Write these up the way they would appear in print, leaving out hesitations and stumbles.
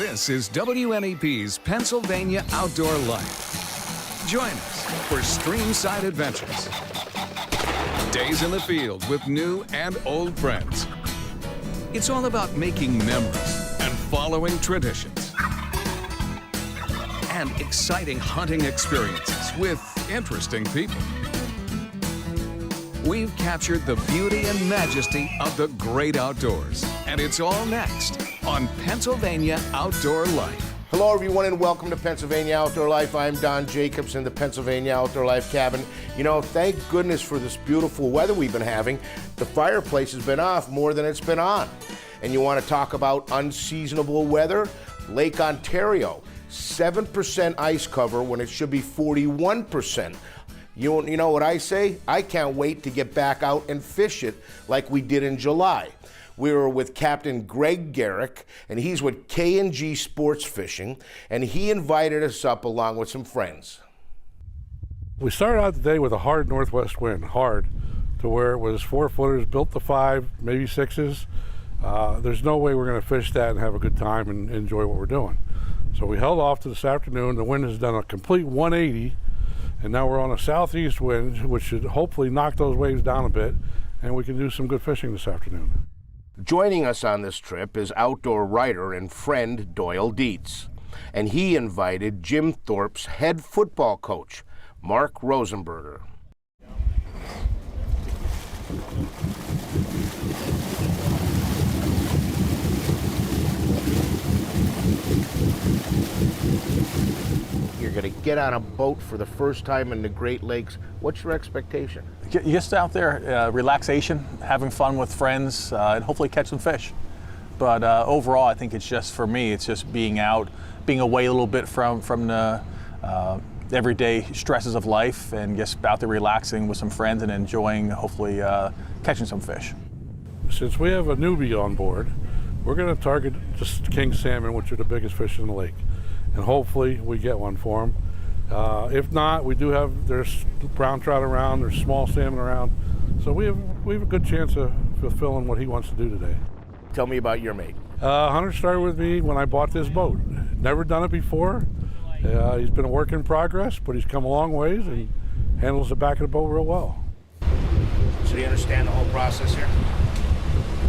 This is WNEP's Pennsylvania Outdoor Life. Join us for streamside adventures, days in the field with new and old friends. It's all about making memories and following traditions, and exciting hunting experiences with interesting people. We've captured the beauty and majesty of the great outdoors, and it's all next on Pennsylvania Outdoor Life. Hello everyone and welcome to Pennsylvania Outdoor Life. I'm Don Jacobs in the Pennsylvania Outdoor Life cabin. You know, thank goodness for this beautiful weather we've been having. The fireplace has been off more than it's been on. And you want to talk about unseasonable weather? Lake Ontario, 7% ice cover when it should be 41%. You know what I say? I can't wait to get back out and fish it like we did in July. We were with Captain Greg Garrick, and he's with G Sportfishing, and he invited us up along with some friends. We started out the day with a hard northwest wind, hard, to where it was 4-footers, built to 5, maybe 6s. There's no way we're going to fish that and have a good time and enjoy what we're doing. So we held off to this afternoon. The wind has done a complete 180, and now we're on a southeast wind, which should hopefully knock those waves down a bit, and we can do some good fishing this afternoon. Joining us on this trip is outdoor writer and friend Doyle Dietz, and he invited Jim Thorpe's head football coach, Mark Rosenberger. You're going to get on a boat for the first time in the Great Lakes. What's your expectation? Just out there, relaxation, having fun with friends, and hopefully catch some fish. But overall, I think it's just, for me, it's just being out, being away a little bit from the everyday stresses of life, and just out there relaxing with some friends and enjoying, hopefully, catching some fish. Since we have a newbie on board, we're going to target just king salmon, which are the biggest fish in the lake. And hopefully we get one for him. If not, there's brown trout around, there's small salmon around. So we have a good chance of fulfilling what he wants to do today. Tell me about your mate. Hunter started with me when I bought this boat. Never done it before. He's been a work in progress, but he's come a long ways and handles the back of the boat real well. So you understand the whole process here?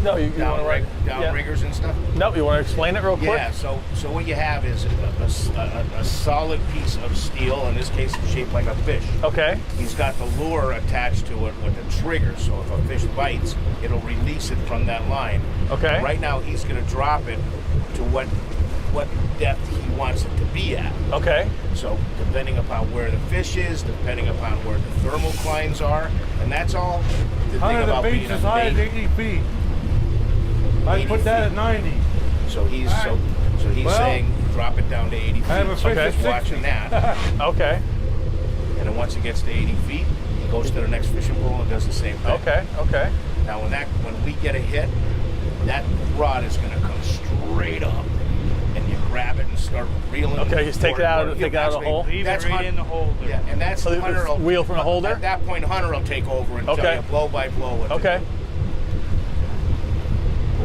No, you want to write riggers and stuff? No, you want to explain it real quick? Yeah, so what you have is a solid piece of steel, in this case it's shaped like a fish. Okay. He's got the lure attached to it with a trigger, so if a fish bites, it'll release it from that line. Okay. Right now he's going to drop it to what depth he wants it to be at. Okay. So depending upon where the fish is, depending upon where the thermoclines are, and that's all the thing about being as high as 80 feet. I put that at 90. So he's saying drop it down to 80 feet. I have a fish at 60. Watching that. Okay. And then once it gets to 80 feet, he goes to the next fishing pole and does the same thing. Okay. Okay. Now when we get a hit, that rod is going to come straight up, and you grab it and start reeling. Okay, just take it out of the hole. Leave it right in the holder. Yeah, and that's Hunter will wheel from the holder. At that point, Hunter will take over and tell you blow by blow what to do. Okay.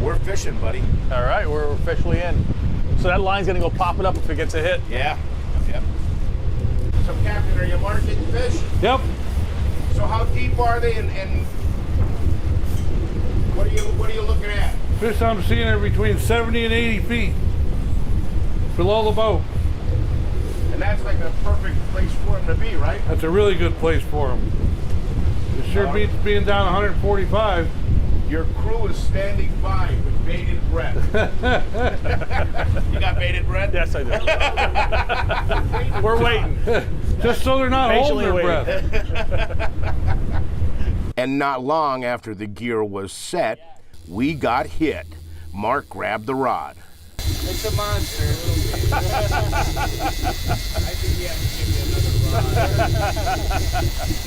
We're fishing, buddy. All right, we're officially in. So that line's gonna go popping up if it gets a hit. Yeah. Yep. So, Captain, are you marking fish? Yep. So, how deep are they, and what are you looking at? Fish I'm seeing are between 70 and 80 feet below the boat. And that's like the perfect place for him to be, right? That's a really good place for him. It sure beats being down 145. Your crew is standing by with bated breath. You got bated breath? Yes, I do. We're waiting. Just so they're not holding their waiting. breath. And not long after the gear was set, we got hit. Mark grabbed the rod. It's a monster. I think you have to give me another rod.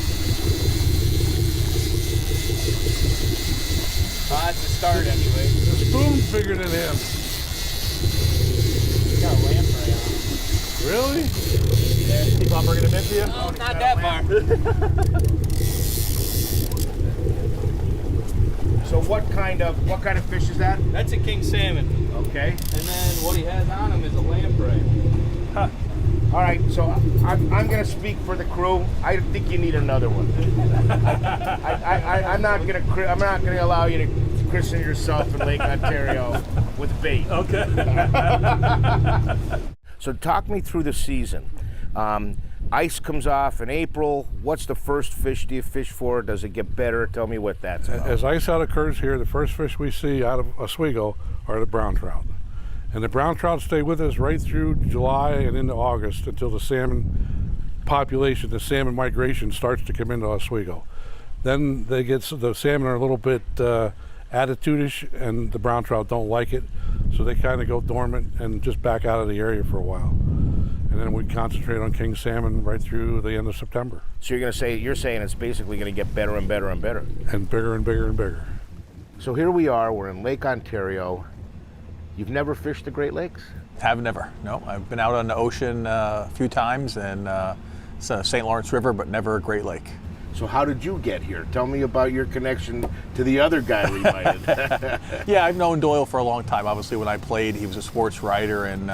That's a start anyway. The spoon's bigger than him. You got a lamprey on. Really? Yeah. Keep on bringing him in for you? No, not that far. So what kind of fish is that? That's a king salmon. Okay. And then what he has on him is a lamprey. Huh. All right, so I'm going to speak for the crew. I think you need another one. I'm not going to allow you to christen yourself in Lake Ontario with bait. Okay. So talk me through the season. Ice comes off in April. What's the first fish do you fish for? Does it get better? Tell me what that's about. As ice out occurs here, the first fish we see out of Oswego are the brown trout. And the brown trout stay with us right through July and into August until the salmon population, the salmon migration starts to come into Oswego. Then the salmon are a little bit attitude-ish, and the brown trout don't like it, so they kind of go dormant and just back out of the area for a while. And then we concentrate on king salmon right through the end of September. So you're saying it's basically going to get better and better and better. And bigger and bigger and bigger. So here we are, we're in Lake Ontario. You've never fished the Great Lakes? Have never. No, I've been out on the ocean a few times, and St. Lawrence River, but never a Great Lake. So how did you get here? Tell me about your connection to the other guy we invited. Yeah, I've known Doyle for a long time. Obviously, when I played, he was a sports writer, and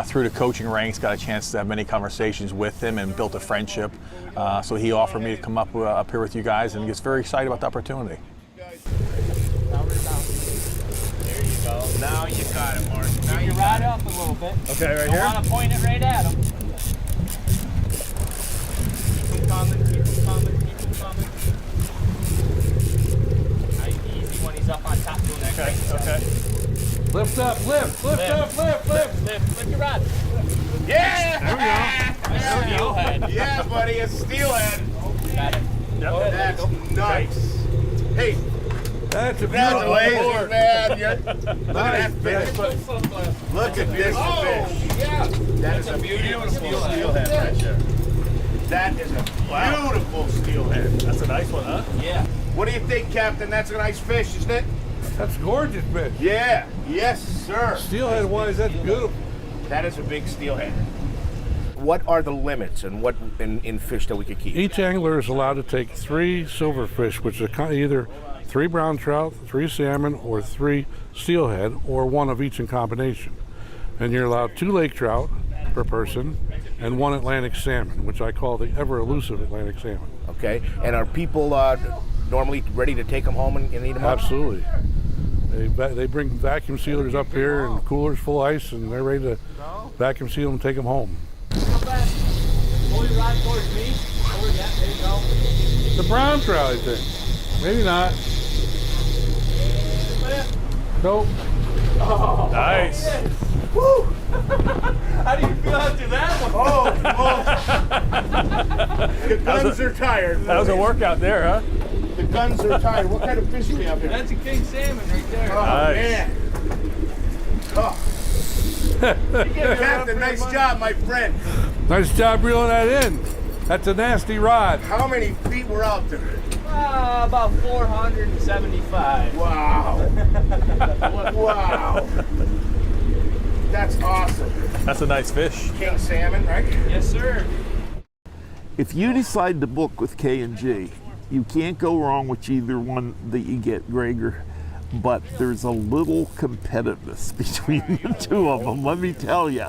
through the coaching ranks, got a chance to have many conversations with him and built a friendship. So he offered me to come up here with you guys, and gets very excited about the opportunity. There you go. Now you got it, Mark. Now You ride up a little bit. Okay, right You here? want to point it right at him. Keep him coming, keep him coming, keep him coming. Nice easy when he's up on top doing that. Okay, great okay. Lift up, lift up, lift. Lift your rod. Yeah! Nice steelhead. Yeah, buddy, it's steelhead. Got it. Yep. That's nice. Hey, That's a congratulations, man. Look Nice, at that fish. Look at this fish. Yeah. That is a beautiful steelhead right there. That is a beautiful steelhead. That's a nice one, huh? Yeah. What do you think, Captain? That's a nice fish, isn't it? That's gorgeous, fish. Yeah. Yes, sir. Steelhead wise, that's beautiful. That is a big steelhead. What are the limits and what in fish that we could keep? Each angler is allowed to take 3 silverfish, which are either 3 brown trout, 3 salmon, or 3 steelhead, or 1 of each in combination. And you're allowed 2 lake trout per person and 1 Atlantic salmon, which I call the ever elusive Atlantic salmon. Okay. And are people normally ready to take them home and eat them up? Absolutely. They bring vacuum sealers up here and coolers full of ice, and they're ready to vacuum seal them and take them home. Come back. Pull your rod towards me. Over, yeah, there you go. The brown trout, I think. Maybe not. Nope. Nice. Woo! How do you feel after that one? The guns are tired. That was a workout there, huh? The guns are tired. What kind of fish do we have here? That's a king salmon right there. Oh, Nice. man. Oh. Captain, nice job, my friend. Nice job reeling that in. That's a nasty rod. How many feet were out there? About 475. Wow. Wow. That's awesome. That's a nice fish. King salmon, right? Yes, sir. If you decide to book with K&G, you can't go wrong with either one that you get, Gregor. But there's a little competitiveness between the two of them, let me tell you.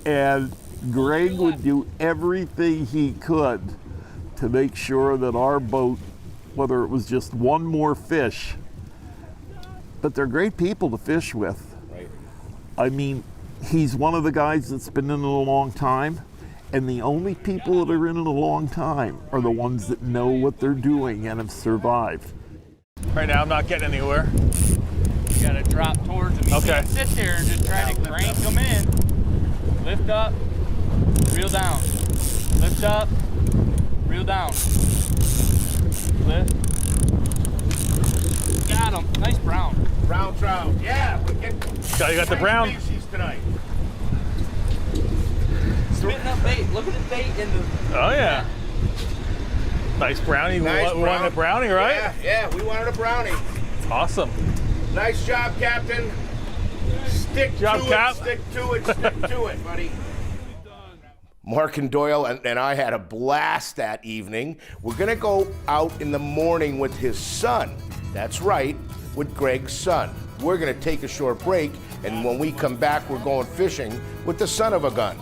And Greg would do everything he could to make sure that our boat, whether it was just one more fish, but they're great people to fish with. Right. I mean, he's one of the guys that's been in it a long time, and the only people that are in it a long time are the ones that know what they're doing and have survived. Right now, I'm not getting anywhere. You gotta drop towards him. You Okay. can't sit there and just try to crank him in. Lift up, reel down. Lift up, reel down. Lift. Got him. Nice brown. Brown trout. Yeah. We get So you got the brown. species tonight. Spitting up bait. Look at the bait in the. Oh, yeah. Nice brownie. Nice we wanted a brownie, right? Yeah, we wanted a brownie. Awesome. Nice job, Captain. Stick Job, to Cap. it, stick to it, stick to it, buddy. Mark and Doyle and I had a blast that evening. We're gonna go out in the morning with his son. That's right, with Greg's son. We're going to take a short break, and when we come back, we're going fishing with the son of a gun.